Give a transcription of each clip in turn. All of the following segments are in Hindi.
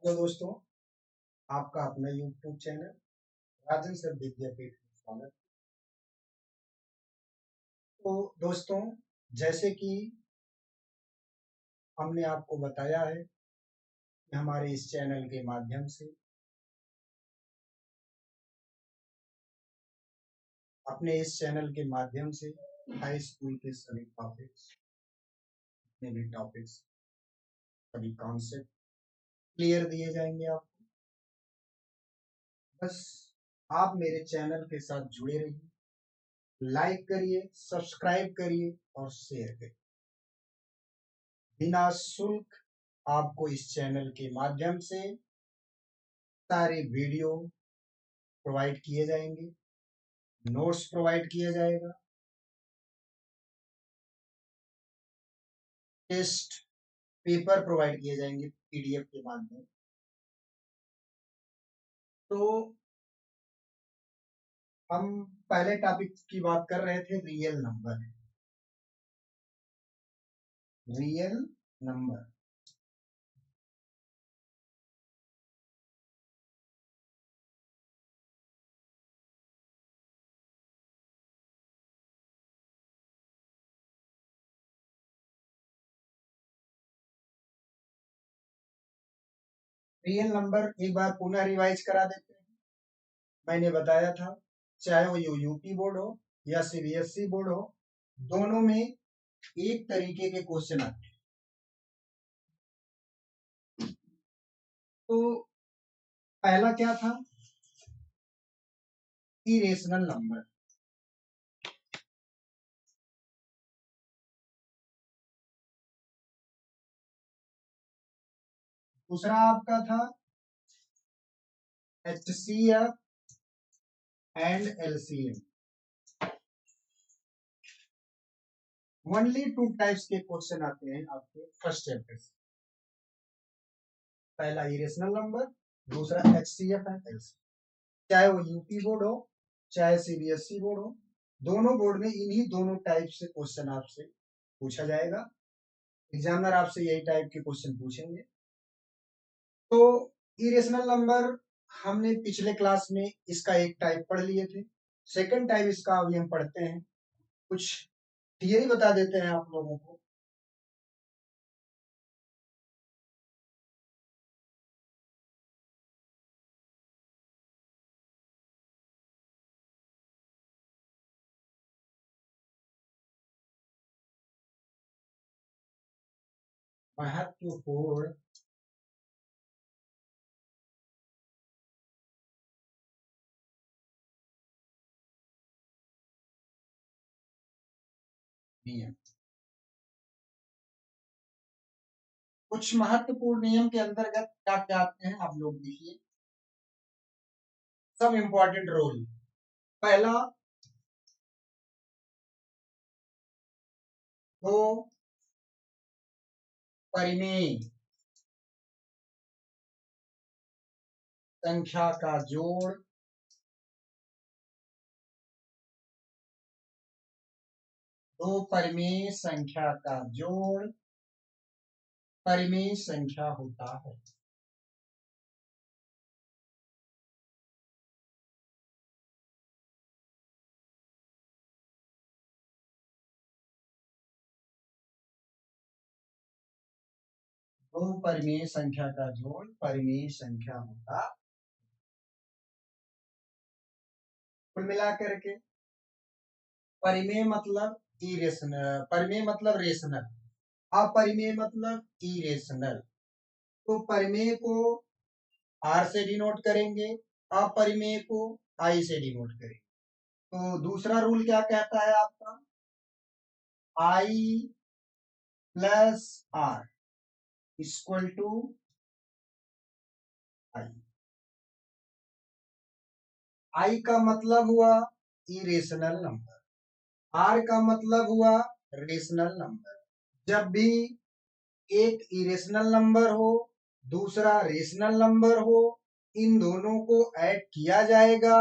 हेलो दोस्तों, आपका अपना यूट्यूब चैनल राजन सर विद्यापीठ में स्वागत। तो दोस्तों, जैसे कि हमने आपको बताया है कि हमारे इस चैनल के माध्यम से अपने इस चैनल के माध्यम से हाई स्कूल के सभी टॉपिक्स, जितने भी टॉपिक्स, सभी कॉन्सेप्ट क्लियर दिए जाएंगे आपको। बस आप मेरे चैनल के साथ जुड़े रहिए, लाइक करिए, सब्सक्राइब करिए और शेयर करिए। बिना शुल्क आपको इस चैनल के माध्यम से सारे वीडियो प्रोवाइड किए जाएंगे, नोट्स प्रोवाइड किया जाएगा, टेस्ट पेपर प्रोवाइड किए जाएंगे पीडीएफ के माध्यम। तो हम पहले टॉपिक की बात कर रहे थे real number. Real number real number एक बार पुनः रिवाइज करा देते हैं। मैंने बताया था, चाहे वो यूपी बोर्ड हो या सीबीएसई बोर्ड हो, दोनों में एक तरीके के क्वेश्चन आते हैं। तो पहला क्या था? Irrational number. दूसरा आपका था HCF and LCM। Only 2 types के क्वेश्चन आते हैं आपके फर्स्ट चैप्टर से। पहला इरेशनल नंबर, दूसरा HCF एंड LCM। चाहे वो यूपी बोर्ड हो चाहे सीबीएसई बोर्ड हो, दोनों बोर्ड में इन्हीं दोनों टाइप से क्वेश्चन आपसे पूछा जाएगा। एग्जामिनर आपसे यही टाइप के क्वेश्चन पूछेंगे। तो इरेशनल नंबर हमने पिछले क्लास में इसका एक टाइप पढ़ लिए थे। सेकंड टाइप इसका अभी हम पढ़ते हैं। कुछ थियरी बता देते हैं आप लोगों को। महत्वपूर्ण नियम। कुछ महत्वपूर्ण नियम के अंतर्गत क्या क्या आते हैं आप लोग देखिए। सब इंपॉर्टेंट रूल। पहला, दो परिमेय संख्या का जोड़ दो परिमेय संख्या का जोड़ परिमेय संख्या होता है। दो परिमेय संख्या का जोड़ परिमेय संख्या होता। कुल मिलाकर के परिमेय मतलब इरेशनल, परिमेय मतलब रेशनल, अपरिमेय मतलब इरेशनल। तो परिमेय को R से डिनोट करेंगे, अपरिमेय को I से डिनोट करेंगे। तो दूसरा रूल क्या कहता है आपका? I plus R equal to I। I का मतलब हुआ इरेशनल नंबर, R का मतलब हुआ रेशनल नंबर। जब भी एक इरेशनल नंबर हो दूसरा रेशनल नंबर हो, इन दोनों को ऐड किया जाएगा,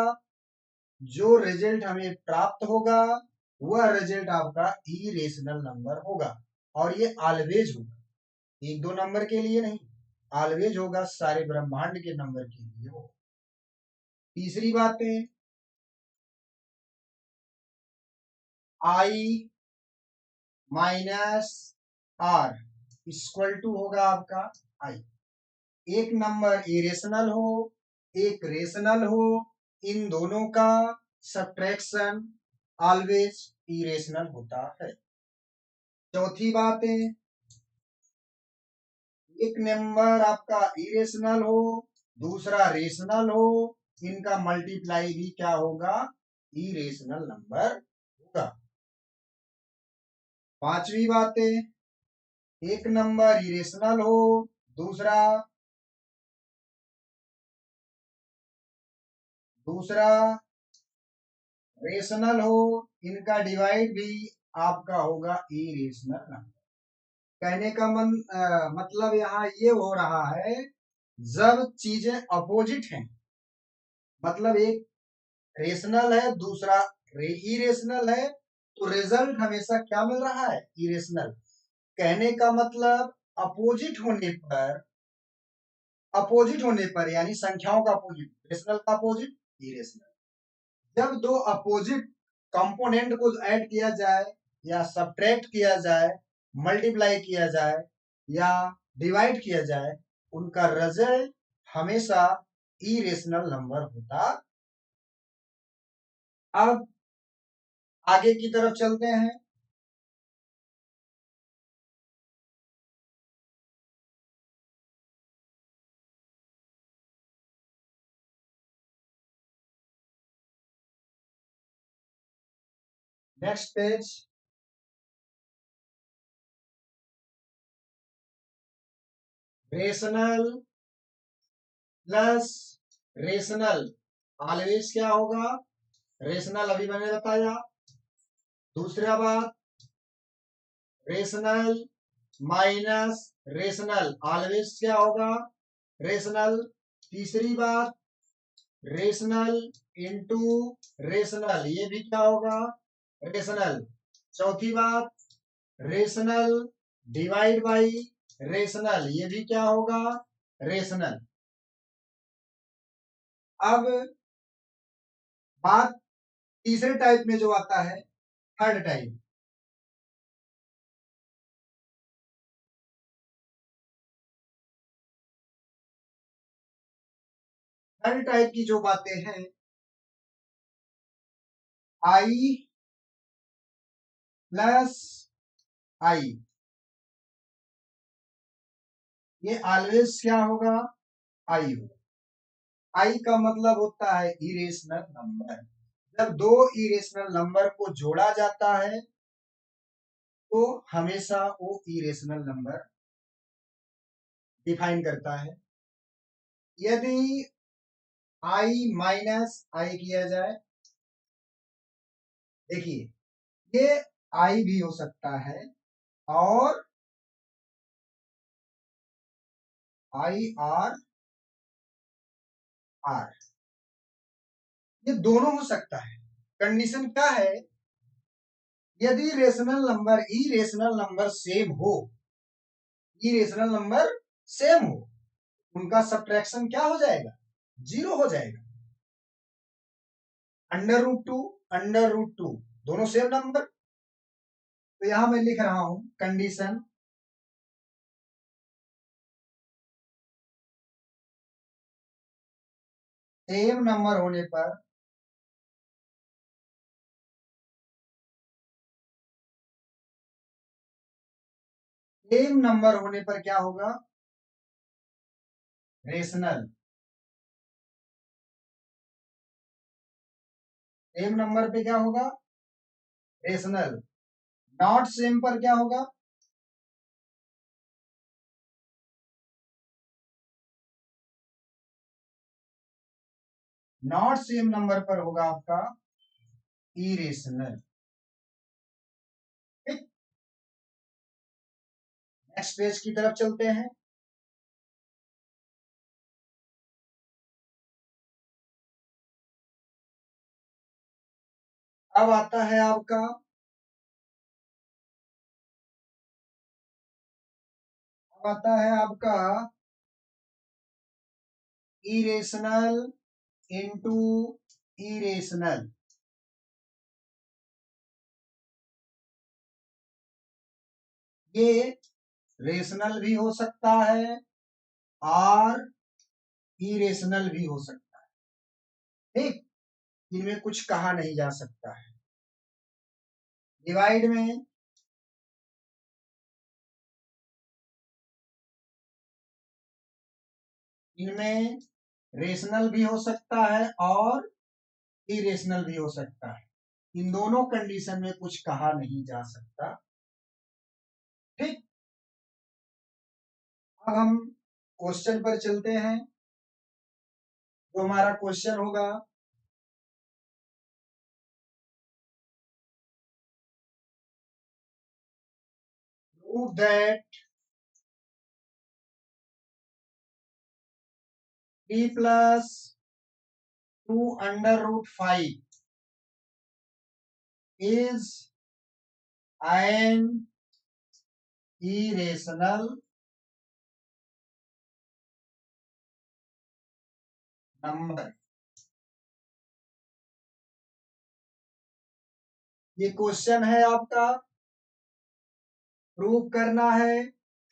जो रिजल्ट हमें प्राप्त होगा वह रिजल्ट आपका इरेशनल नंबर होगा। और ये ऑलवेज होगा, एक दो नंबर के लिए नहीं, ऑलवेज होगा सारे ब्रह्मांड के नंबर के लिए हो। तीसरी बात है आई माइनस आर इक्वल टू होगा आपका आई। एक नंबर इरेशनल हो एक रेशनल हो, इन दोनों का सब्ट्रैक्शन ऑलवेज इरेशनल होता है। चौथी बात है एक नंबर आपका इरेशनल हो दूसरा रेशनल हो, इनका मल्टीप्लाई भी क्या होगा, इरेशनल नंबर होगा। पांचवी बात है एक नंबर इरेशनल हो दूसरा रेशनल हो, इनका डिवाइड भी आपका होगा इरेशनल नंबर। कहने का मतलब यहाँ ये हो रहा है जब चीजें अपोजिट हैं, मतलब एक रेशनल है दूसरा इरेशनल है, तो रिजल्ट हमेशा क्या मिल रहा है, इरेशनल। कहने का मतलब अपोजिट होने पर यानी संख्याओं का अपोजिट, रेशनल का अपोजिट इरेशनल। जब दो अपोजिट कंपोनेंट को ऐड किया जाए या सब्ट्रैक्ट किया जाए, मल्टीप्लाई किया जाए या डिवाइड किया जाए, उनका रिजल्ट हमेशा इरेशनल नंबर होता। अब आगे की तरफ चलते हैं। Next page. Rational plus rational always क्या होगा, रेशनल अभी मैंने बताया। दूसरा बात रेशनल माइनस रेशनल ऑलवेज क्या होगा, रेशनल। तीसरी बात रेशनल इंटू रेशनल, ये भी क्या होगा, रेशनल। चौथी बात रेशनल डिवाइड बाई रेशनल, ये भी क्या होगा, रेशनल। अब बात तीसरे टाइप में जो आता है, थर्ड टाइप। थर्ड टाइप की जो बातें हैं, आई प्लस आई, ये ऑलवेज क्या होगा, आई होगा। आई का मतलब होता है इरेशनल नंबर। जब दो इरेशनल नंबर को जोड़ा जाता है तो हमेशा वो इरेशनल नंबर डिफाइन करता है। यदि आई माइनस आई किया जाए, देखिए ये आई भी हो सकता है और आई आर आर, ये दोनों हो सकता है। कंडीशन क्या है, यदि rational number irrational number same हो, इरेशनल नंबर सेम हो, उनका सब्ट्रैक्शन क्या हो जाएगा, जीरो हो जाएगा। अंडर रूट टू दोनों सेम नंबर, तो यहां मैं लिख रहा हूं कंडीशन सेम नंबर होने पर क्या होगा, रेशनल। सेम नंबर पे क्या होगा, रेशनल। नॉट सेम पर क्या होगा, नॉट सेम नंबर पर होगा आपका इरेशनल। ठीक, नेक्स्ट पेज की तरफ चलते हैं। अब आता है आपका इरेशनल इंटू इरेशनल। ये रेशनल भी हो सकता है और इरेशनल भी हो सकता है। ठीक, इनमें कुछ कहा नहीं जा सकता है। डिवाइड में इनमें रेशनल भी हो सकता है और इरेशनल भी हो सकता है। इन दोनों कंडीशन में कुछ कहा नहीं जा सकता। ठीक, अब हम क्वेश्चन पर चलते हैं। जो हमारा क्वेश्चन होगा, prove that 3 plus 2 under root 5 is an irrational number। ये क्वेश्चन है आपका, प्रूव करना है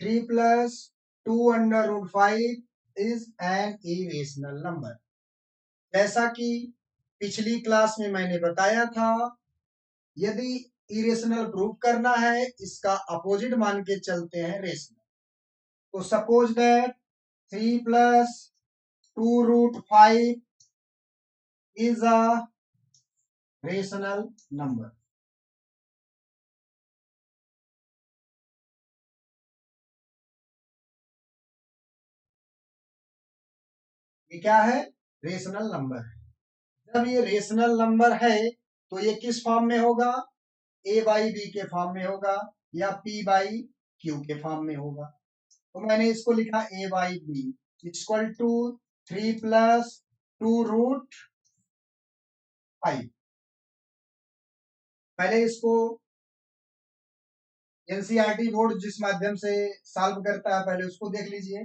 3 plus 2 under root 5 is an irrational number. जैसा कि पिछली क्लास में मैंने बताया था, यदि इरेशनल प्रूव करना है, इसका अपोजिट मान के चलते हैं रेशनल। तो suppose that 3 plus 2 root 5 is a rational number. ये क्या है? रेशनल नंबर है। जब ये रेशनल नंबर है तो ये किस फॉर्म में होगा? ए बाई बी के फॉर्म में होगा या पी बाई क्यू के फॉर्म में होगा। तो मैंने इसको लिखा a by b equal to 3 plus 2 root 5। पहले इसको एनसीईआरटी बोर्ड जिस माध्यम से सॉल्व करता है पहले उसको देख लीजिए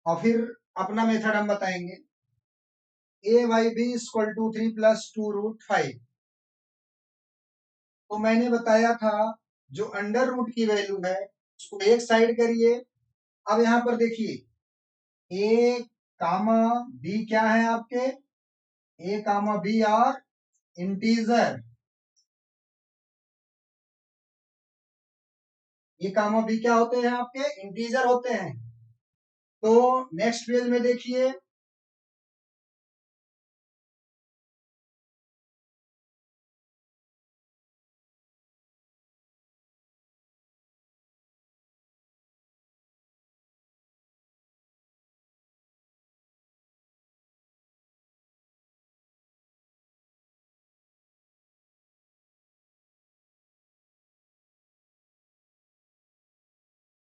और फिर अपना मेथड हम बताएंगे। A by b equal to 3 plus 2 root 5। तो मैंने बताया था जो अंडर रूट की वैल्यू है उसको एक साइड करिए। अब यहाँ पर देखिए ए कामा बी क्या है आपके? ए कामा बी और इंटीजर। ए कामा बी क्या होते हैं आपके? इंटीजर होते हैं। तो नेक्स्ट पेज में देखिए,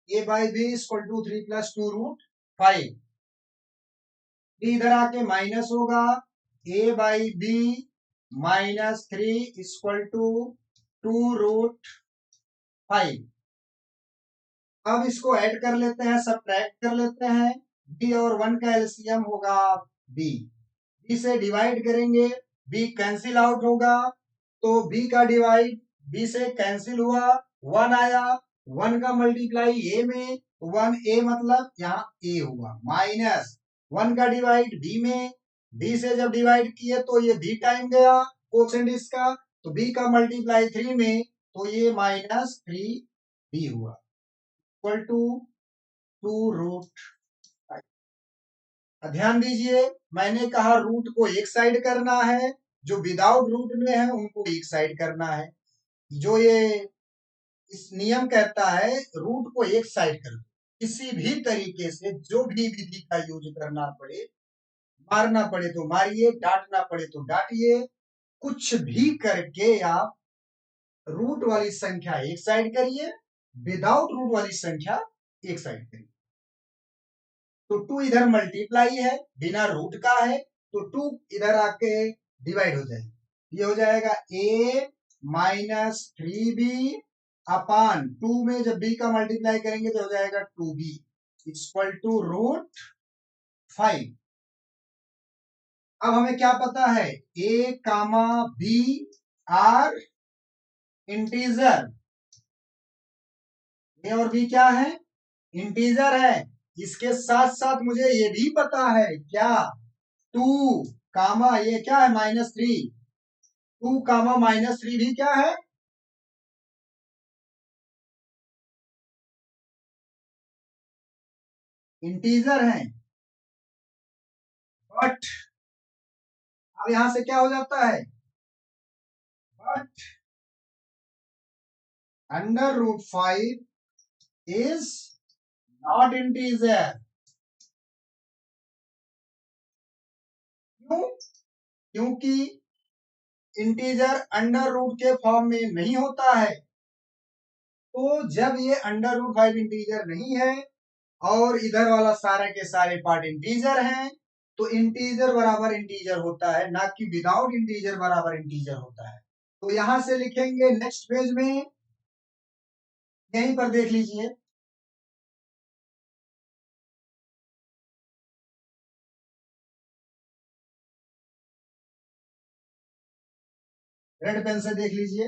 a by b equal to 3 plus 2 root 5। इधर आके माइनस होगा, a by b minus 3 equal to 2 root 5। अब इसको ऐड कर लेते हैं, सब्ट्रैक्ट कर लेते हैं। बी और 1 का एलसीएम होगा बी। बी से डिवाइड करेंगे, बी कैंसिल आउट होगा, तो बी का डिवाइड बी से कैंसिल हुआ, 1 आया। 1 का मल्टीप्लाई ए में, 1 ए मतलब यहाँ ए हुआ, माइनस 1 का डिवाइड बी में, बी से जब डिवाइड किए तो ये बी टाइम गया कोसेंट इसका, तो बी का मल्टीप्लाई 3 में, तो ये माइनस 3 बी हुआ इक्वल टू 2 रूट। ध्यान दीजिए, मैंने कहा रूट को एक साइड करना है, जो विदाउट रूट में है उनको एक साइड करना है। जो ये इस नियम कहता है रूट को एक साइड कर दो। किसी भी तरीके से जो भी विधि का यूज करना पड़े, मारना पड़े तो मारिए, डांटना पड़े तो डांटिए, कुछ भी करके आप रूट वाली संख्या एक साइड करिए, विदाउट रूट वाली संख्या एक साइड करिए। तो 2 इधर मल्टीप्लाई है, बिना रूट का है, तो 2 इधर आके डिवाइड हो जाएगा। ये हो जाएगा a माइनस 3b अपान 2 में जब b का मल्टीप्लाई करेंगे तो हो जाएगा 2b इक्वल टू रूट 5। अब हमें क्या पता है, ए कामा बी आर इंटीजर, ए और बी क्या है, इंटीजर है। इसके साथ साथ मुझे ये भी पता है क्या, टू कामा ये क्या है -3, 2 कामा -3 भी क्या है, इंटीजर है। बट अब यहां से क्या हो जाता है, बट √5 इज नॉट इंटीजर। क्यों, क्योंकि इंटीजर अंडर रूट के फॉर्म में नहीं होता है। तो जब ये √5 इंटीजर नहीं है और इधर वाला सारे के सारे पार्ट इंटीजर हैं, तो इंटीजर बराबर इंटीजर होता है, ना कि विदाउट इंटीजर बराबर इंटीजर होता है। तो यहां से लिखेंगे नेक्स्ट पेज में, यहीं पर देख लीजिए, रेड पेन से देख लीजिए।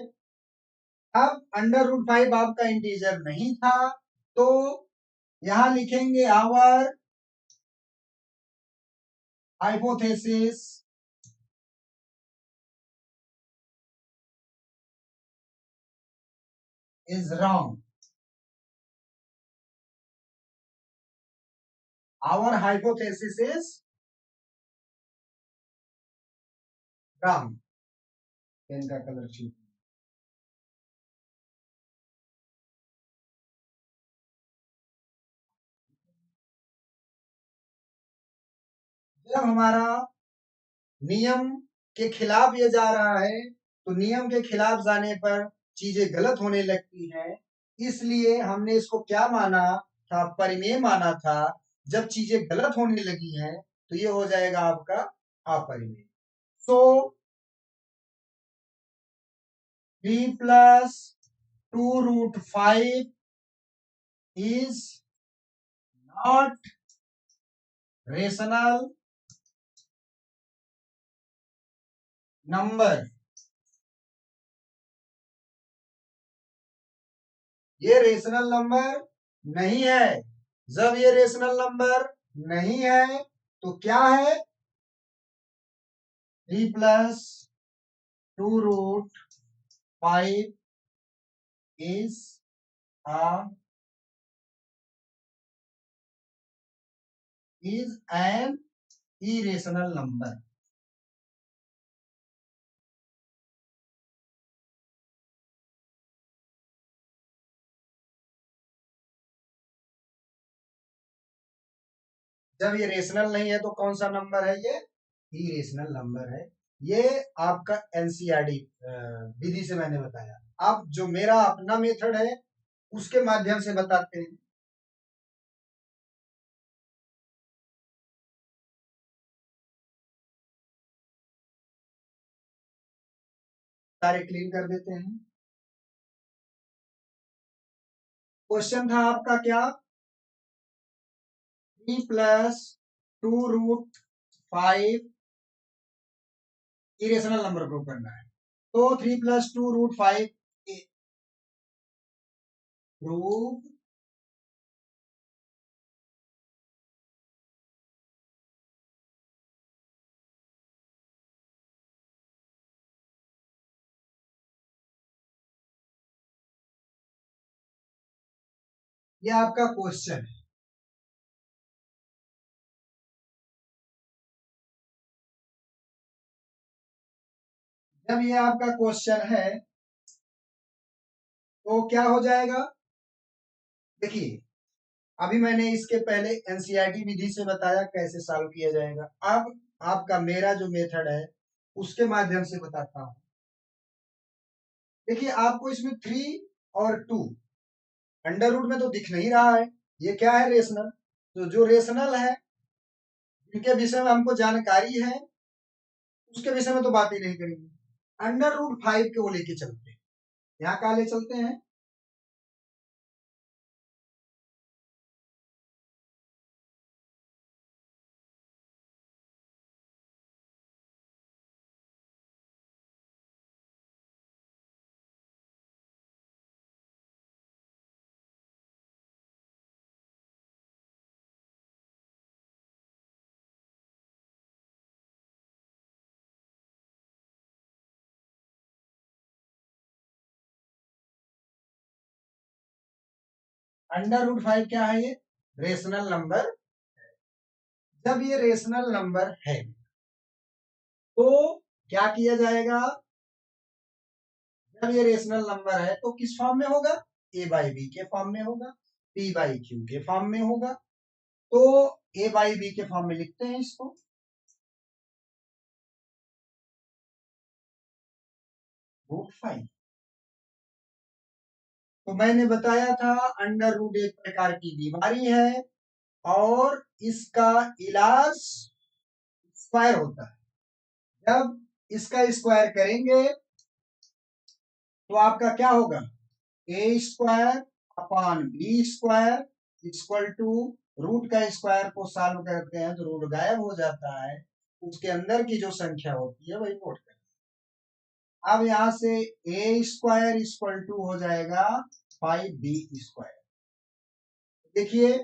अब √5 आपका इंटीजर नहीं था, तो यहां लिखेंगे our hypothesis is wrong. Our hypothesis is wrong. Pen का कलर चूज, जब हमारा नियम के खिलाफ ये जा रहा है, तो नियम के खिलाफ जाने पर चीजें गलत होने लगती हैं। इसलिए हमने इसको क्या माना था, परिमेय माना था। जब चीजें गलत होने लगी हैं, तो ये हो जाएगा आपका अपरिमेय। सो 3 + 2√5 इज नॉट रेशनल नंबर। ये रेशनल नंबर नहीं है। जब ये रेशनल नंबर नहीं है, तो क्या है, 3 + 2√5 is a is an irrational number। जब ये रेशनल नहीं है, तो कौन सा नंबर है, ये इरेशनल नंबर है। ये आपका एनसीईआरटी विधि से मैंने बताया। अब जो मेरा अपना मेथड है, उसके माध्यम से बताते हैं। सारे क्लीन कर देते हैं। क्वेश्चन था आपका क्या, 3 + 2√5 इरेशनल नंबर प्रूव करना है। तो 3 + 2√5 प्रूव ये आपका क्वेश्चन है। जब ये आपका क्वेश्चन है, तो क्या हो जाएगा, देखिए, अभी मैंने इसके पहले एनसीईआरटी विधि से बताया कैसे सॉल्व किया जाएगा। अब आपका मेरा जो मेथड है, उसके माध्यम से बताता हूं। देखिए, आपको इसमें 3 और 2 अंडर रूट में तो दिख नहीं रहा है, ये क्या है, रेशनल। तो जो रेशनल है, जिनके विषय में हमको जानकारी है, उसके विषय में तो बात ही नहीं करेंगे। √5 के वो लेके चलते हैं। यहाँ कहा ले चलते हैं, अंडर रूट 5 क्या है? ये रेशनल नंबर। जब ये रेशनल नंबर है तो क्या किया जाएगा? जब ये रेशनल नंबर है तो किस फॉर्म में होगा? ए बाई बी के फॉर्म में होगा, पी बाई क्यू के फॉर्म में होगा। तो ए बाई बी के फॉर्म में लिखते हैं इसको। √5। तो मैंने बताया था अंडर रूट एक प्रकार की बीमारी है और इसका इलाज स्क्वायर होता है। जब इसका स्क्वायर करेंगे तो आपका क्या होगा? A² upon B² equal to root का स्क्वायर को सॉल्व करते हैं तो रूट गायब हो जाता है, उसके अंदर की जो संख्या होती है वही नोट करें। अब यहां से A² इक्वल टू हो जाएगा 5B²। देखिए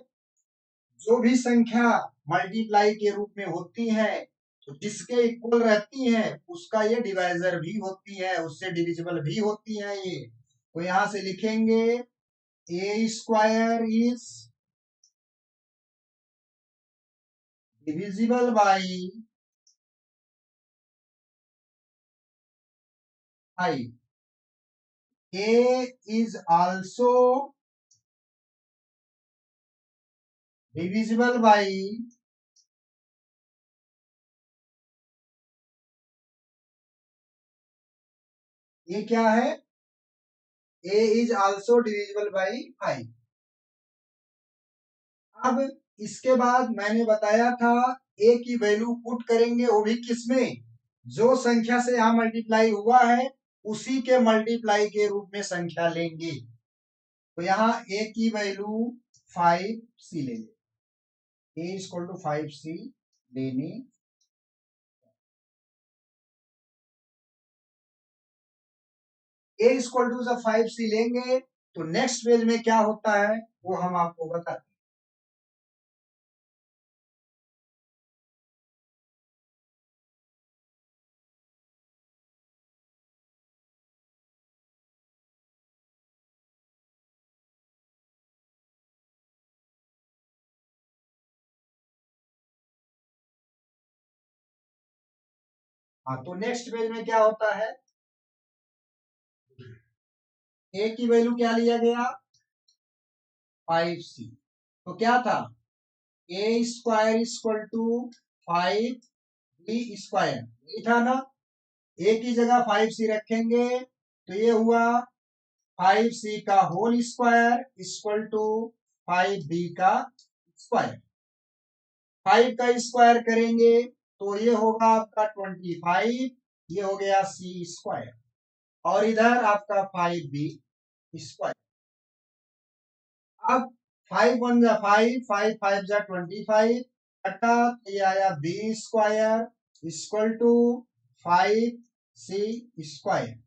जो भी संख्या मल्टीप्लाई के रूप में होती है तो जिसके इक्वल रहती है उसका ये डिवाइजर भी होती है, उससे डिविजिबल भी होती है ये। तो यहां से लिखेंगे A² is divisible by 5। A is also divisible by ये क्या है? A is also divisible by 5। अब इसके बाद मैंने बताया था A की वैल्यू पुट करेंगे, वो भी किसमें? जो संख्या से यहां मल्टीप्लाई हुआ है उसी के मल्टीप्लाई के रूप में संख्या लेंगे। तो यहाँ A की वैल्यू 5C ले लेंगे। A इक्वल टू 5C लेने A इक्वल टू 5C लेंगे तो नेक्स्ट पेज में क्या होता है वो हम आपको बताते हैं। हाँ, तो नेक्स्ट पेज में क्या होता है? A की वैल्यू क्या लिया गया? 5C। तो क्या था? A² इक्वल टू 5B², यही था ना? A की जगह 5C रखेंगे तो ये हुआ 5C का whole square equal to 5B का स्क्वायर। 5 का स्क्वायर करेंगे तो ये होगा आपका 25, ये हो गया C² और इधर आपका 5B²। अब 5 1 जा 5, 5 5 जा 25 कटा तो ये आया B² इक्वल टू 5C²।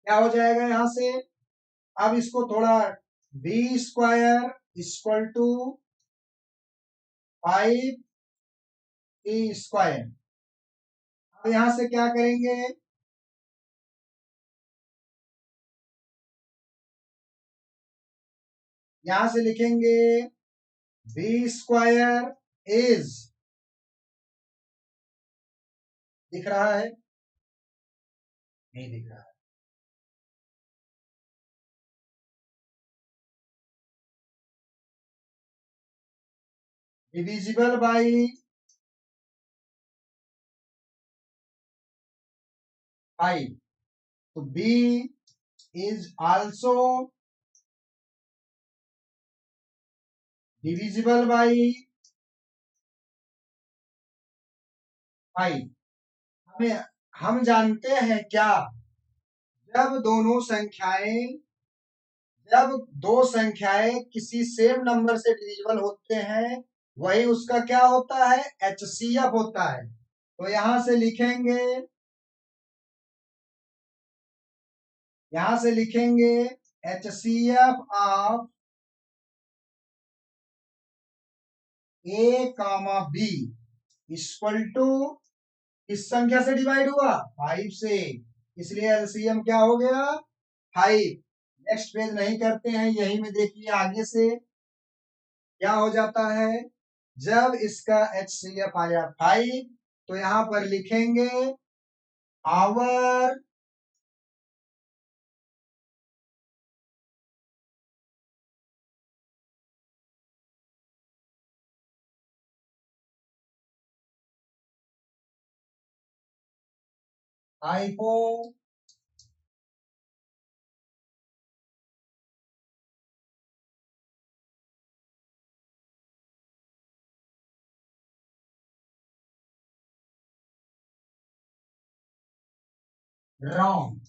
क्या हो जाएगा यहां से? अब इसको थोड़ा B² इक्वल टू 5C²। अब यहां से क्या करेंगे? यहां से लिखेंगे B² इज, दिख रहा है? नहीं दिख रहा है। Divisible by 5। तो B is also divisible by 5। हमें हम जानते हैं क्या? जब दोनों संख्याएं जब दो संख्याएं किसी सेम नंबर से डिविजिबल होते हैं वही उसका क्या होता है? HCF होता है। तो यहां से लिखेंगे HCF of A comma B equal to किस संख्या से डिवाइड हुआ 5 से, इसलिए एलसीएम क्या हो गया 5। नेक्स्ट पेज नहीं करते हैं, यही में देखिए आगे से क्या हो जाता है। जब इसका HCF आया 5 तो यहां पर लिखेंगे our hypo wrong,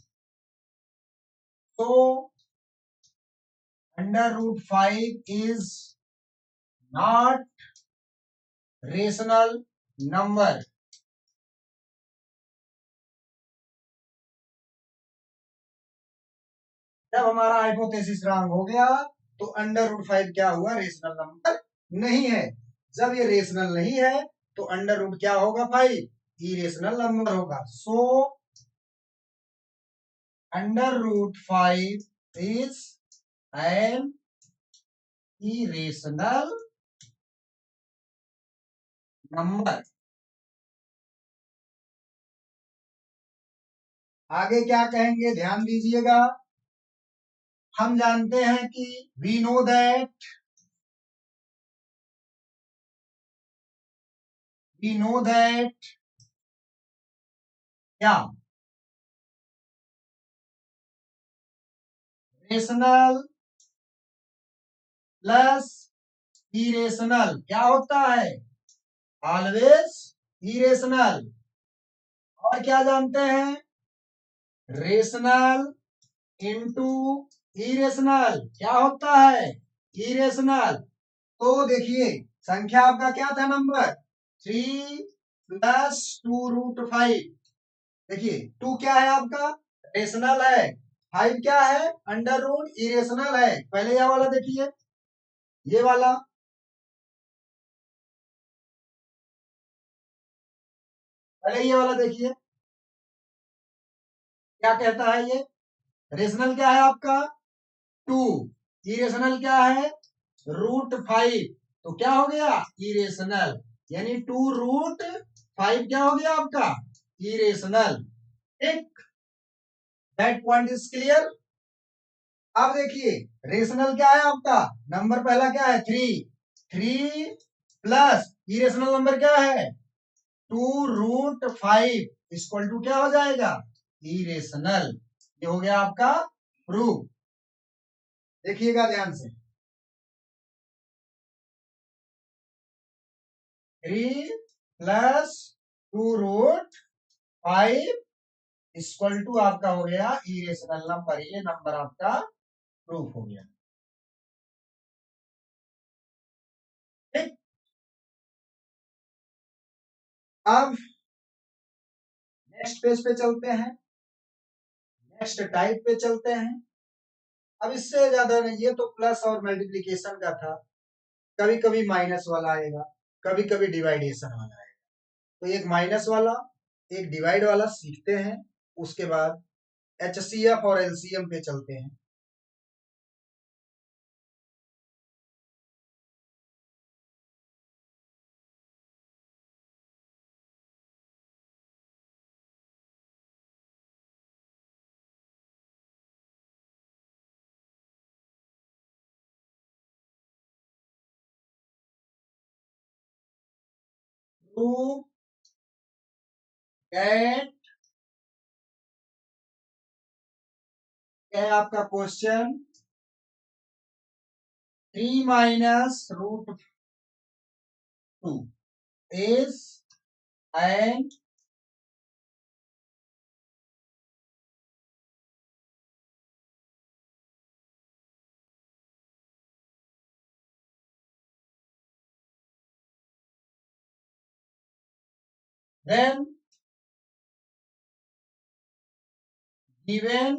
so under root 5 is not rational number। जब हमारा हाइपोथेसिस रॉन्ग हो गया तो अंडर रूट 5 क्या हुआ रेशनल नंबर नहीं है। जब ये रेशनल नहीं है तो अंडर रूट क्या होगा 5 इरेशनल नंबर होगा। So under root 5 is an irrational number. आगे क्या कहेंगे ध्यान दीजिएगा। हम जानते हैं कि वी नो दैट क्या रेशनल प्लस इरेशनल क्या होता है ऑलवेज इरेशनल। और क्या जानते हैं रेशनल इनटू इरेशनल क्या होता है इरेशनल। तो देखिए संख्या आपका क्या था नंबर 3 प्लस 2√5। देखिए 2 क्या है आपका रेशनल है, 5 क्या है अंडर रूट इरेशनल है। पहले यह वाला देखिए, ये वाला पहले ये वाला देखिए क्या कहता है ये रेशनल क्या है आपका 2, इरेशनल क्या है √5। तो क्या हो गया इरेशनल, यानी 2√5 क्या हो गया आपका इरेशनल। ठीक, दैट पॉइंट इज क्लियर। अब देखिए रेशनल क्या है आपका नंबर पहला क्या है 3 प्लस इरेशनल नंबर क्या है 2√5 इक्वल टू क्या हो जाएगा इरेशनल। ये हो गया आपका प्रूफ। देखिएगा ध्यान से 3 प्लस 2√5 इक्वल टू आपका हो गया इरेशनल नंबर। ये नंबर आपका प्रूफ हो गया। ठीक, अब नेक्स्ट पेज पे चलते हैं, नेक्स्ट टाइप पे चलते हैं। अब इससे ज्यादा नहीं, ये तो प्लस और मल्टीप्लीकेशन का था, कभी कभी माइनस वाला आएगा, कभी कभी डिवाइडेशन वाला आएगा। तो एक माइनस वाला एक डिवाइड वाला सीखते हैं, उसके बाद HCF और LCM पे चलते हैं। टू गेट क्या है आपका question 3 minus √2 is an then given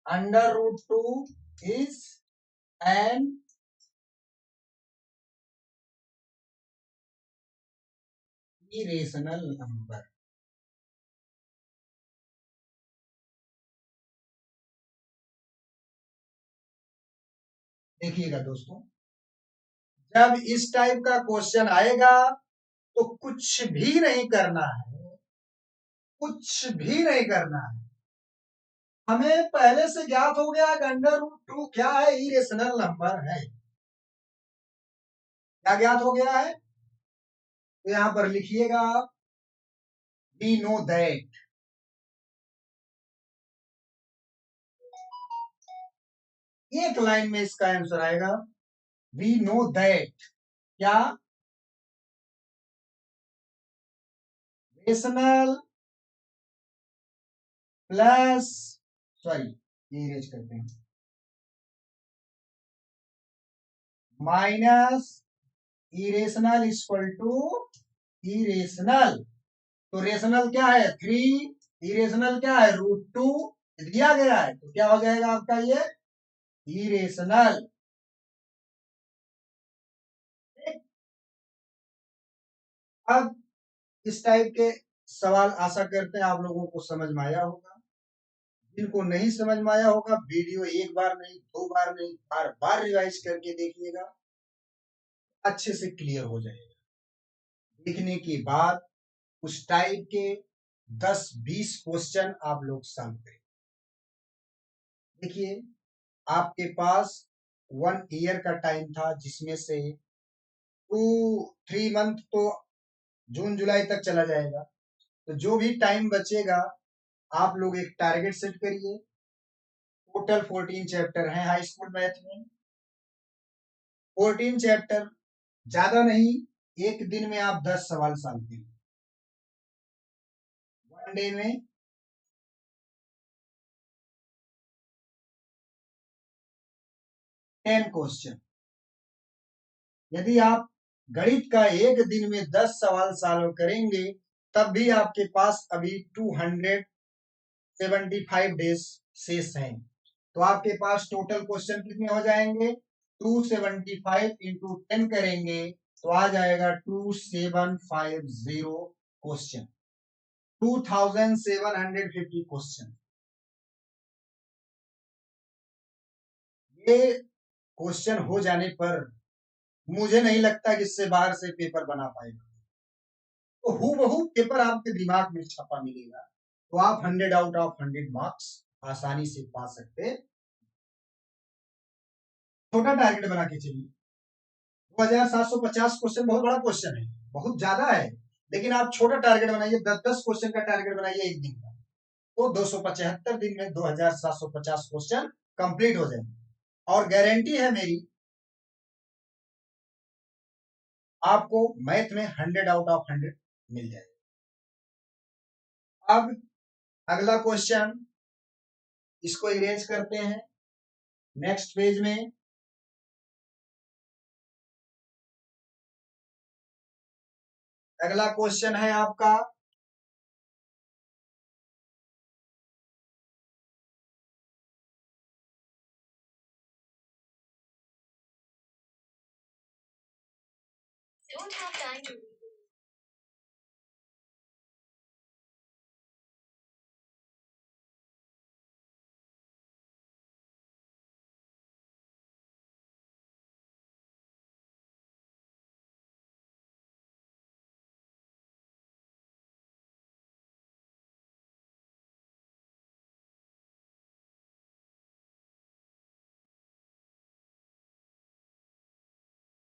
under √2 is an irrational number. देखिएगा दोस्तों, जब इस टाइप का क्वेश्चन आएगा तो कुछ भी नहीं करना है, कुछ भी नहीं करना है। हमें पहले से ज्ञात हो गया कि √2 क्या है, इरेशनल नंबर है। क्या ज्ञात हो गया है? तो यहां पर लिखिएगा आप, वी नो दैट। एक लाइन में इसका आंसर आएगा, वी नो दैट क्या, रेशनल प्लस, सॉरी ये इरेज करते हैं, minus irrational equal to irrational. तो रेशनल क्या है 3, इरेशनल क्या है √2 दिया गया है, तो क्या हो जाएगा आपका ये इरेशनल। अब इस टाइप के सवाल आशा करते हैं आप लोगों को समझ में आया होगा। जिनको नहीं समझ में आया होगा, वीडियो एक बार नहीं, दो बार नहीं, बार बार रिवाइज करके देखिएगा, अच्छे से क्लियर हो जाएगा। देखने के बाद उस टाइप के 10-20 क्वेश्चन आप लोग सॉल्व करें। देखिए, आपके पास 1 ईयर का टाइम था, जिसमें से 3 मंथ तो जून जुलाई तक चला जाएगा। तो जो भी टाइम बचेगा, आप लोग एक टारगेट सेट करिए। टोटल 14 चैप्टर हैं हाई स्कूल मैथ में। 14 चैप्टर ज्यादा नहीं, एक दिन में आप 10 सवाल सॉल्व करिए। 1 डे में 10 क्वेश्चन। यदि आप गणित का एक दिन में 10 सवाल सॉल्व करेंगे, तब भी आपके पास अभी 275 डेज शेष हैं। तो आपके पास टोटल क्वेश्चन कितने हो जाएंगे, 275 इंटू 10 करेंगे तो आ जाएगा 2750 क्वेश्चन, 2750 क्वेश्चन। ये क्वेश्चन हो जाने पर मुझे नहीं लगता कि इससे बाहर से पेपर बना पाएगा। तो हूबहू पेपर आपके दिमाग में छपा मिलेगा, तो आप 100 आउट ऑफ 100 मार्क्स आसानी से पा सकते। छोटा टारगेट बना के चलिए। 2750 क्वेश्चन बहुत बड़ा क्वेश्चन है, बहुत ज्यादा है, लेकिन आप छोटा टारगेट बनाइए, 10-10 क्वेश्चन का टारगेट बनाइए एक दिन का, तो 275 दिन में 2750 क्वेश्चन कंप्लीट हो जाएंगे। और गारंटी है मेरी, आपको मैथ में 100 आउट ऑफ 100 मिल जाएगा। अब अगला क्वेश्चन, इसको इरेज करते हैं नेक्स्ट पेज में। अगला क्वेश्चन है आपका, don't have time to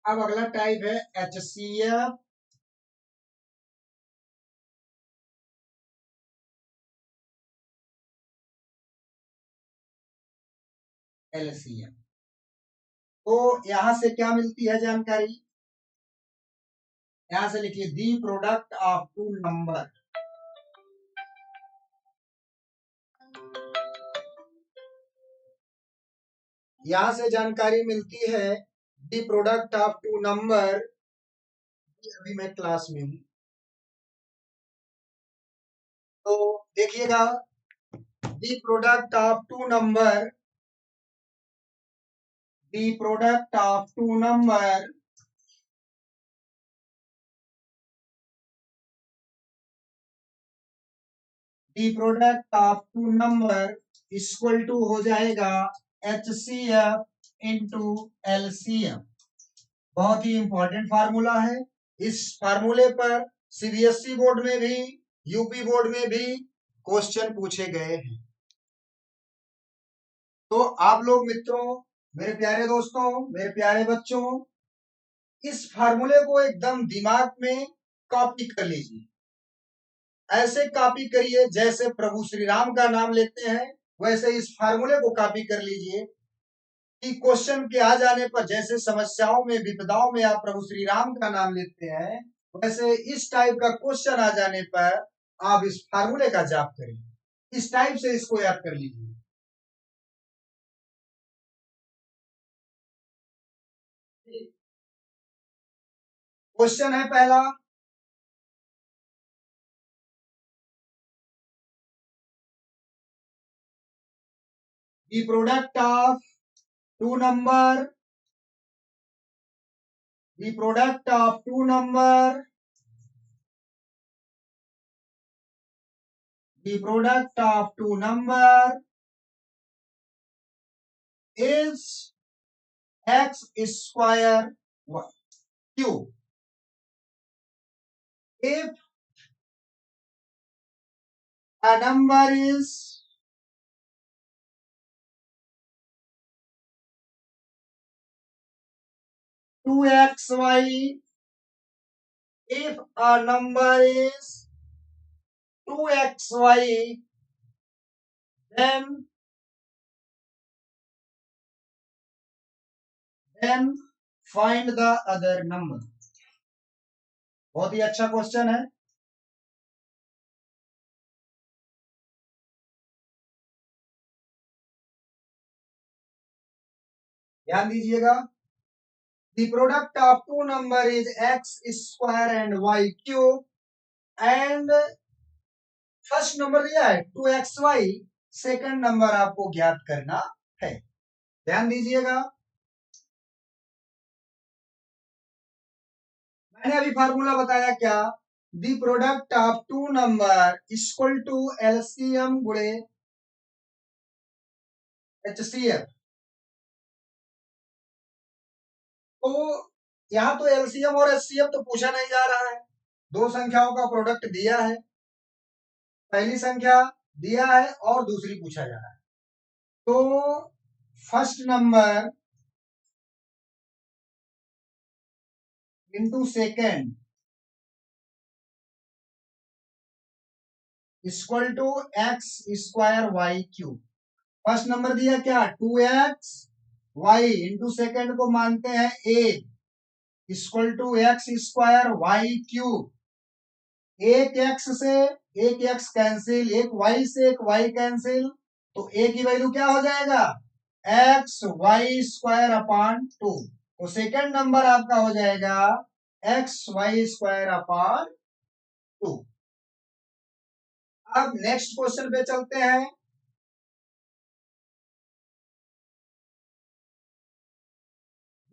अब अगला टाइप है HCF LCM। तो यहां से क्या मिलती है जानकारी, यहां से लिखिए the product of two number. यहां से जानकारी मिलती है the product of two number. अभी मैं क्लास में हूं, तो देखिएगा, the product of two number, the product of two number the product of two number equal to हो जाएगा HCF इंटू LCM। बहुत ही इंपॉर्टेंट फार्मूला है। इस फार्मूले पर सीबीएसई बोर्ड में भी यूपी बोर्ड में भी क्वेश्चन पूछे गए हैं। तो आप लोग मित्रों, मेरे प्यारे दोस्तों, मेरे प्यारे बच्चों, इस फार्मूले को एकदम दिमाग में कॉपी कर लीजिए। ऐसे कॉपी करिए जैसे प्रभु श्री राम का नाम लेते हैं, वैसे इस फार्मूले को कॉपी कर लीजिए कि क्वेश्चन के आ जाने पर जैसे समस्याओं में विपदाओं में आप प्रभु श्री राम का नाम लेते हैं, वैसे इस टाइप का क्वेश्चन आ जाने पर आप इस फार्मूले का जाप करिए। इस टाइप से इसको याद कर लीजिए। क्वेश्चन है पहला, the product of two number, the product of two number, the product of two number is x square cube if a number is two xy, if a number is 2xy, then find the other number। बहुत ही अच्छा क्वेश्चन है। ध्यान दीजिएगा। The product of two number is x square and y cube and first number दिया है 2xy, सेकंड नंबर आपको ज्ञात करना है। ध्यान दीजिएगा। मैंने अभी फार्मूला बताया क्या, the product of two number equal to LCM गुणे HCF। तो यहाँ तो LCM और HCF तो पूछा नहीं जा रहा है, दो संख्याओं का प्रोडक्ट दिया है, पहली संख्या दिया है और दूसरी पूछा जा रहा है। तो first number into second equal to x square y cube. First number दिया क्या 2xy इंटू सेकेंड को मानते हैं a equal to x square y cube. एक एक्स से एक एक्स कैंसिल, एक वाई से एक वाई कैंसिल, तो a की वैल्यू क्या हो जाएगा x y square upon two. तो सेकेंड नंबर आपका हो जाएगा x y square upon two. अब नेक्स्ट क्वेश्चन पे चलते हैं।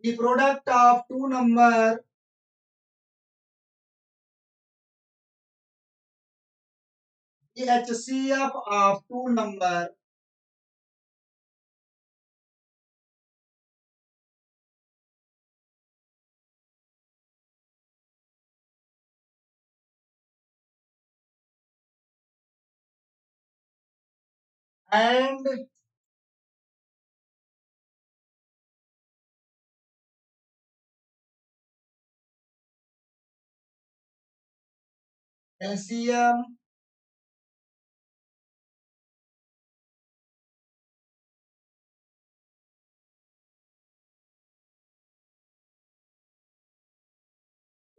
The product of two number the HCF of two number and LCM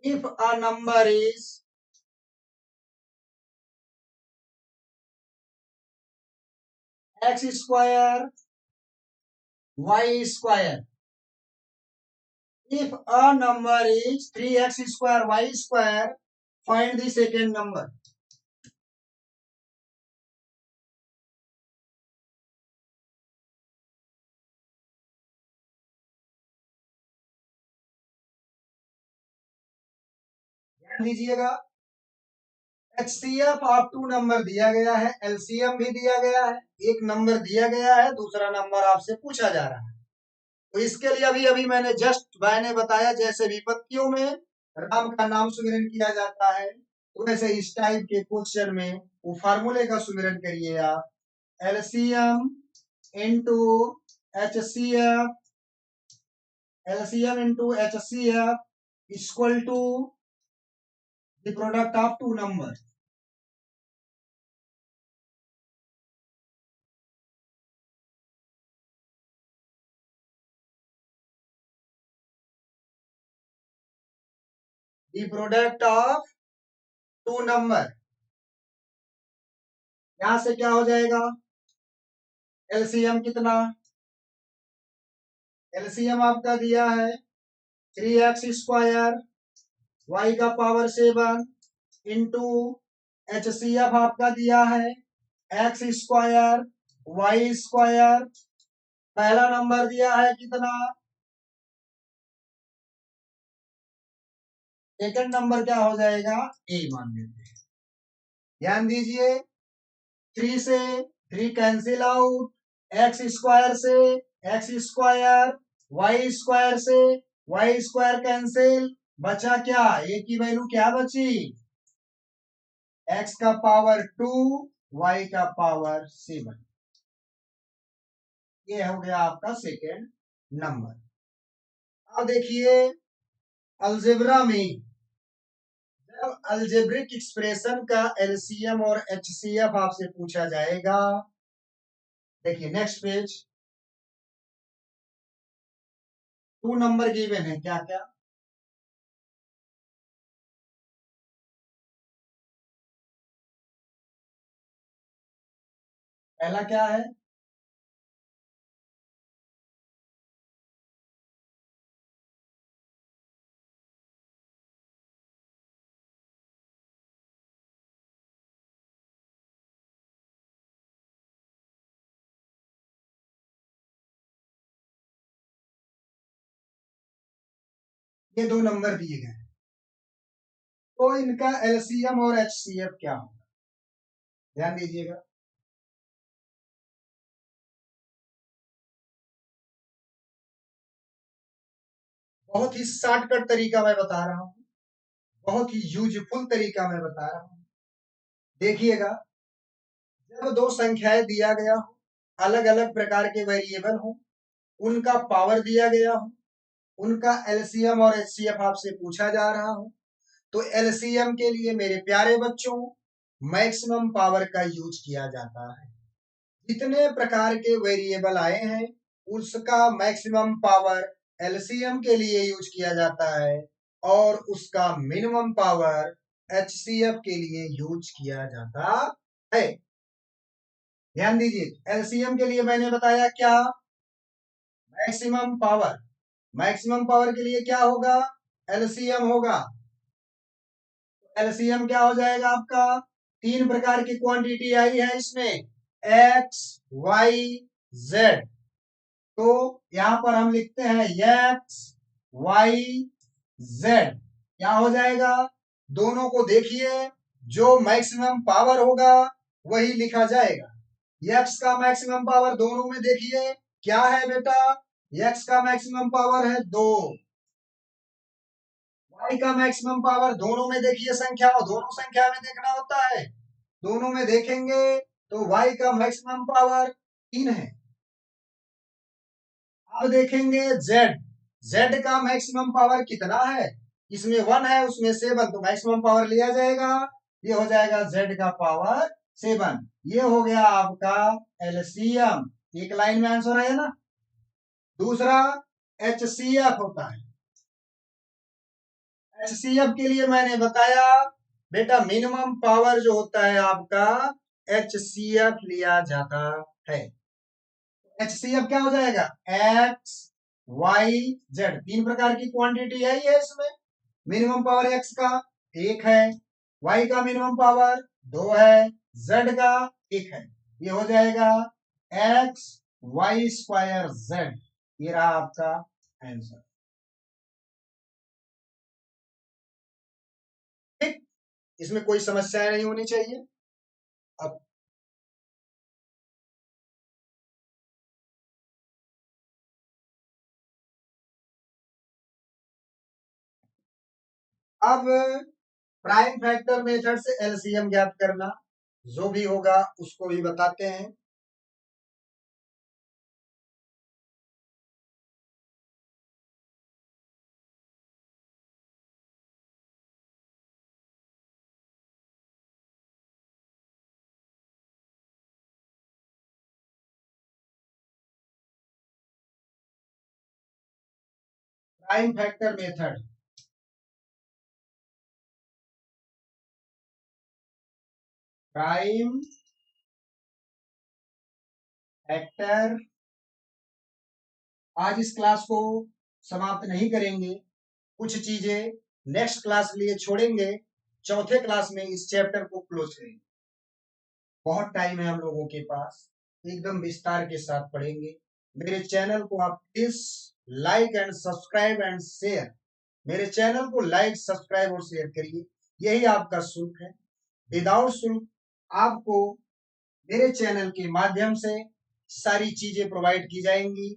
if a number is x square y square, if a number is 3x square y square, find the second number। ध्यान दीजिएगा। HCF आप 2 नंबर दिया गया है, LCM भी दिया गया है, एक नंबर दिया गया है, दूसरा नंबर आपसे पूछा जा रहा है। तो इसके लिए अभी अभी मैंने जस्ट मैंने बताया जैसे विपत्तियों में राम का नाम सुमिरन किया जाता है, तो वैसे इस टाइप के क्वेश्चन में वो फार्मूले का सुमिरन करिए आप। LCM into HCF, LCM into HCF equal to the product of 2 number. The product of 2 number. यहां से क्या हो जाएगा, एलसीएम कितना, एलसीएम आपका दिया है 3x² y का पावर 7 इंटू HCF आपका दिया है x² y²। पहला नंबर दिया है कितना, सेकंड नंबर क्या हो जाएगा, ए मान लेते हैं। ध्यान दीजिए 3 से 3 कैंसिल आउट, x² से x², y² से y² कैंसिल, बचा क्या, a की वैल्यू क्या बची, x का पावर 2 y का पावर 7। ये हो गया आपका सेकेंड नंबर। अब देखिए अलजेब्रा में जब अलजेब्रिक एक्सप्रेशन का एलसीएम और एचसीएफ आपसे पूछा जाएगा, देखिए नेक्स्ट पेज 2 नंबर गिवन है, क्या क्या, पहला क्या है, ये 2 नंबर दिए गए, तो इनका एलसीएम और एचसीएफ क्या होगा, ध्यान दीजिएगा। बहुत ही शॉर्टकट तरीका मैं बता रहा हूं, बहुत ही यूजफुल तरीका मैं बता रहा हूं। देखिएगा जब दो संख्याएं दिया गया हो, अलग अलग प्रकार के वेरिएबल हो, उनका पावर दिया गया हो, उनका एलसीएम और एचसीएफ आपसे पूछा जा रहा हो, तो एलसीएम के लिए मेरे प्यारे बच्चों मैक्सिमम पावर का यूज किया जाता है। जितने प्रकार के वेरिएबल आए हैं उसका मैक्सिमम पावर एलसीएम के लिए यूज किया जाता है और उसका मिनिमम पावर एचसीएफ के लिए यूज किया जाता है। ध्यान दीजिए एलसीएम के लिए मैंने बताया क्या, मैक्सिमम पावर, मैक्सिमम पावर के लिए क्या होगा, एलसीएम होगा। एलसीएम क्या हो जाएगा आपका, 3 प्रकार की क्वांटिटी आई है इसमें, एक्स वाई जेड, तो यहां पर हम लिखते हैं एक्स वाई जेड, क्या हो जाएगा, दोनों को देखिए जो मैक्सिमम पावर होगा वही लिखा जाएगा। एक्स का मैक्सिमम पावर दोनों में देखिए क्या है बेटा, एक्स का मैक्सिमम पावर है 2, वाई का मैक्सिमम पावर दोनों में देखिए संख्या, दोनों संख्या में देखना होता है, दोनों में देखेंगे तो वाई का मैक्सिमम पावर 3 है। अब देखेंगे जेड, जेड का मैक्सिमम पावर कितना है, इसमें 1 है उसमें 7, तो मैक्सिमम पावर लिया जाएगा, ये हो जाएगा जेड का पावर 7। ये हो गया आपका एलसीएम, एक लाइन में आंसर है ना। दूसरा एचसीएफ होता है, एचसीएफ के लिए मैंने बताया बेटा मिनिमम पावर जो होता है आपका एचसीएफ लिया जाता है। एचसीएफ क्या हो जाएगा, एक्स वाई जेड, 3 प्रकार की क्वांटिटी है ये इसमें, मिनिमम पावर एक्स का 1 है, वाई का मिनिमम पावर 2 है, जेड का 1 है, ये हो जाएगा एक्स वाई² जेड, ये रहा आपका आंसर। ठीक, इसमें कोई समस्याएं नहीं होनी चाहिए। अब अब प्राइम फैक्टर मेथड से एलसीएम ज्ञात करना, जो भी होगा उसको भी बताते हैं। Prime factor method, prime factor, आज इस क्लास को समाप्त नहीं करेंगे, कुछ चीजें नेक्स्ट क्लास लिए छोड़ेंगे, चौथे क्लास में इस चैप्टर को क्लोज करेंगे। बहुत टाइम है हम लोगों के पास, एकदम विस्तार के साथ पढ़ेंगे। मेरे चैनल को आप please like and subscribe and share, मेरे चैनल को लाइक सब्सक्राइब और शेयर करिए, यही आपका शुल्क है। विदाउट शुल्क आपको मेरे चैनल के माध्यम से सारी चीजें प्रोवाइड की जाएंगी,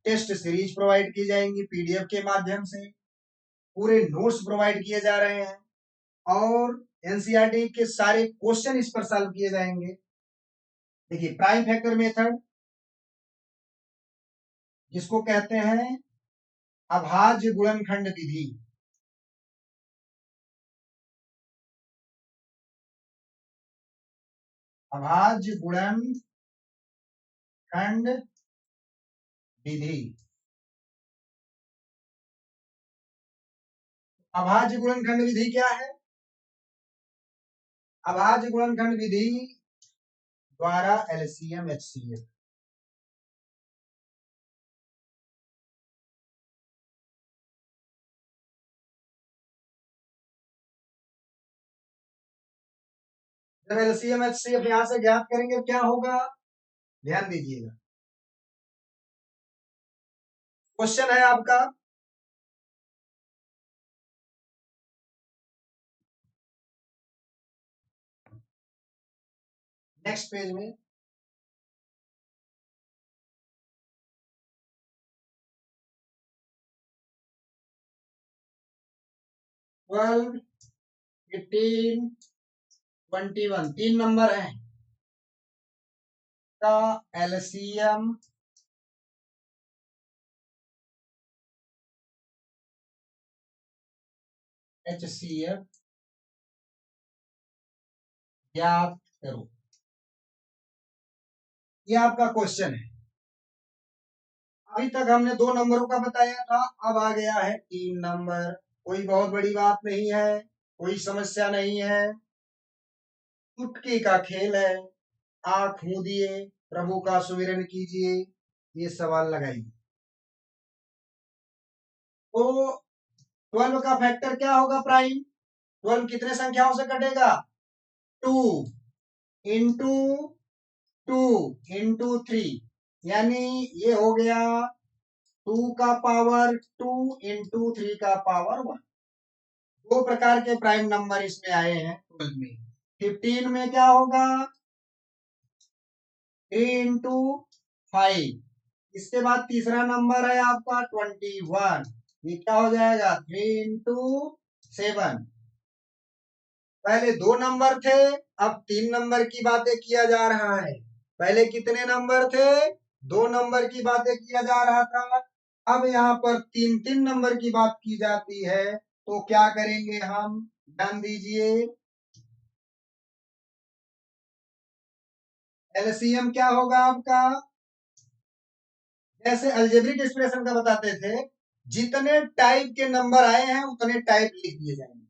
टेस्ट सीरीज प्रोवाइड की जाएंगी पीडीएफ के माध्यम से, पूरे नोट्स प्रोवाइड किए जा रहे हैं और एनसीईआरटी के सारे क्वेश्चन इस पर सॉल्व किए जाएंगे। देखिए प्राइम फैक्टर मेथड, जिसको कहते हैं अभाज्य गुणनखंड विधि, अभाज्य गुणनखंड विधि। अभाज्य गुणनखंड विधि क्या है? अभाज्य गुणनखंड विधि द्वारा एलसीएम एचसीएफ, जब एलसीएम एचसीएफ यहां से ज्ञात करेंगे क्या होगा, ध्यान दीजिएगा। क्वेश्चन है आपका, नेक्स्ट पेज में, ट्वेल्व 18 21 तीन नंबर है का एलसीएम एचसीएफ ज्ञात करो, ये आपका क्वेश्चन है। अभी तक हमने दो नंबरों का बताया था, अब आ गया है तीन नंबर। कोई बहुत बड़ी बात नहीं है, कोई समस्या नहीं है, चुटकी का खेल है। आंख मूंदिए, प्रभु का सुमिरन कीजिए, ये सवाल लगाइए। तो 12 का फैक्टर क्या होगा प्राइम? 12 कितने संख्याओं से कटेगा? 2 इंटू 2 इंटू 3, यानी ये हो गया 2 का पावर 2 इंटू 3 का पावर 1। दो प्रकार के प्राइम नंबर इसमें आए हैं 12 में। 15 में क्या होगा? 3 इंटू 5। इसके बाद तीसरा नंबर है आपका 21, ये क्या हो जाएगा? 3 इंटू 7। पहले दो नंबर थे, अब तीन नंबर की बातें किया जा रहा है। पहले कितने नंबर थे? दो नंबर की बातें किया जा रहा था, अब यहाँ पर तीन तीन नंबर की बात की जाती है। तो क्या करेंगे हम, ध्यान दीजिए। एलसीएम क्या होगा आपका? जैसे अलजेब्रिक एक्सप्रेशन का बताते थे, जितने टाइप के नंबर आए हैं उतने टाइप लिख दिए जाएंगे।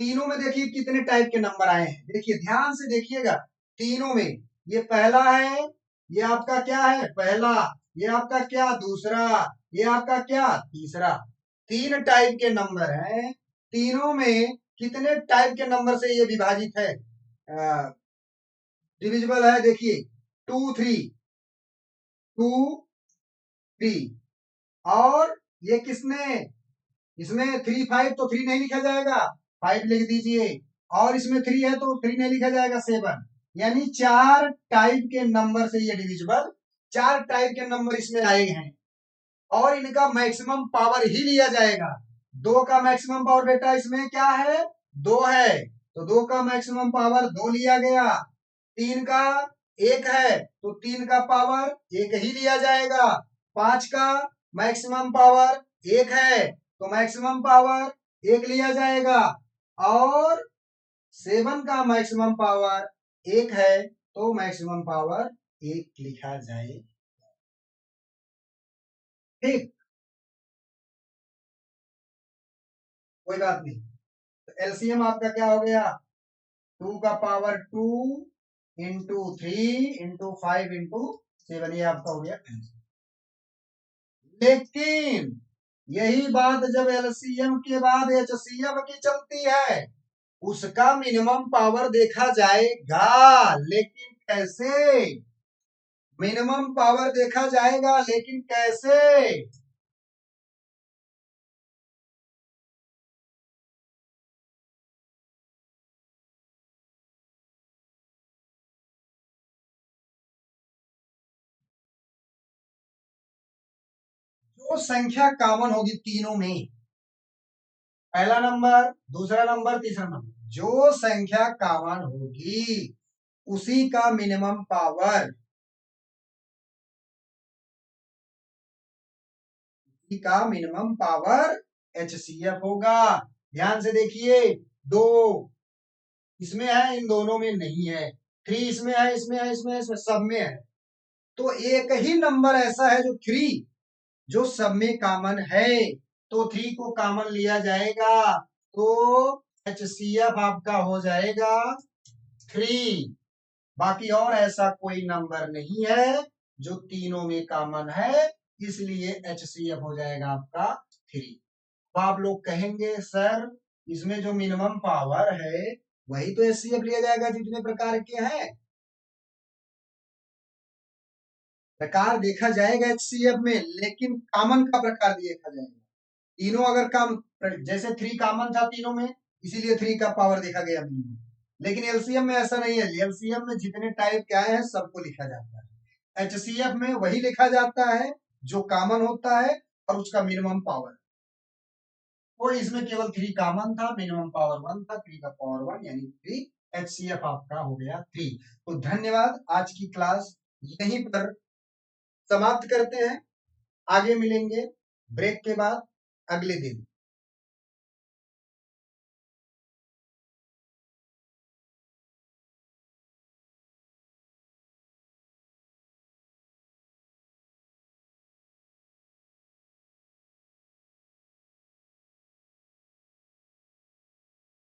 तीनों में देखिए कितने टाइप के नंबर आए हैं, देखिए ध्यान से देखिएगा। तीनों में ये पहला है, ये आपका क्या है? पहला। ये आपका क्या? दूसरा। ये आपका क्या? तीसरा। तीन टाइप के नंबर हैं, तीनों में कितने टाइप के नंबर से ये विभाजित है, डिविजिबल है। देखिए 2 3 2 3, और ये किसने, इसमें 3 5 तो 3 नहीं लिखा जाएगा, 5 लिख दीजिए। और इसमें 3 है तो 3 नहीं लिखा जाएगा 7, यानी 4 टाइप के नंबर से ये डिविजिबल, 4 टाइप के नंबर इसमें आए हैं और इनका मैक्सिमम पावर ही लिया जाएगा। 2 का मैक्सिमम पावर बेटा इसमें क्या है, 2 है, तो 2 का मैक्सिमम पावर 2 लिया गया। 3 का 1 है तो 3 का पावर 1 ही लिया जाएगा। 5 का मैक्सिमम पावर 1 है तो मैक्सिमम पावर 1 लिया जाएगा और 7 का मैक्सिमम पावर 1 है तो मैक्सिमम पावर 1 लिखा जाए। ठीक, कोई बात नहीं। तो एलसीएम आपका क्या हो गया, 2 का पावर 2 इंटू 3 इंटू 5 इंटू 7, ये आपका हो गया आंसर। लेकिन यही बात जब एलसीएम के बाद एचसीएफ की चलती है, उसका मिनिमम पावर देखा जाएगा, लेकिन कैसे, मिनिमम पावर देखा जाएगा लेकिन कैसे, जो संख्या कॉमन होगी तीनों में, पहला नंबर, दूसरा नंबर, तीसरा नंबर, जो संख्या कॉमन होगी उसी का मिनिमम पावर, उसी का मिनिमम पावर एचसीएफ होगा। ध्यान से देखिए, 2 इसमें है, इन दोनों में नहीं है, 3 इसमें है, इसमें है, इसमें है, इसमें सब में है, तो एक ही नंबर ऐसा है जो 3 जो सब में कॉमन है, तो 3 को कॉमन लिया जाएगा तो एचसीएफ आपका हो जाएगा 3। बाकी और ऐसा कोई नंबर नहीं है जो तीनों में कॉमन है, इसलिए एचसीएफ हो जाएगा आपका 3। तो आप लोग कहेंगे सर इसमें जो मिनिमम पावर है वही तो एचसीएफ लिया जाएगा जितने प्रकार के हैं, प्रकार देखा जाएगा एचसीएफ में, लेकिन कॉमन का प्रकार देखा जाएगा। तीनों अगर कम, जैसे 3 कॉमन था तीनों में इसीलिए 3 का पावर देखा गया मिनिमम, लेकिन एलसीएम में ऐसा नहीं है, एलसीएम में जितने टाइप के आए हैं सबको लिखा जाता है, एचसीएफ में वही लिखा जाता है जो कॉमन होता है और उसका मिनिमम पावर, तो इसमें केवल 3 कॉमन था, मिनिमम पावर 1 था, 3 का पावर 1 यानी 3, एचसीएफ आपका हो गया 3। तो धन्यवाद, आज की क्लास यहीं पर समाप्त करते हैं, आगे मिलेंगे ब्रेक के बाद अगले दिन।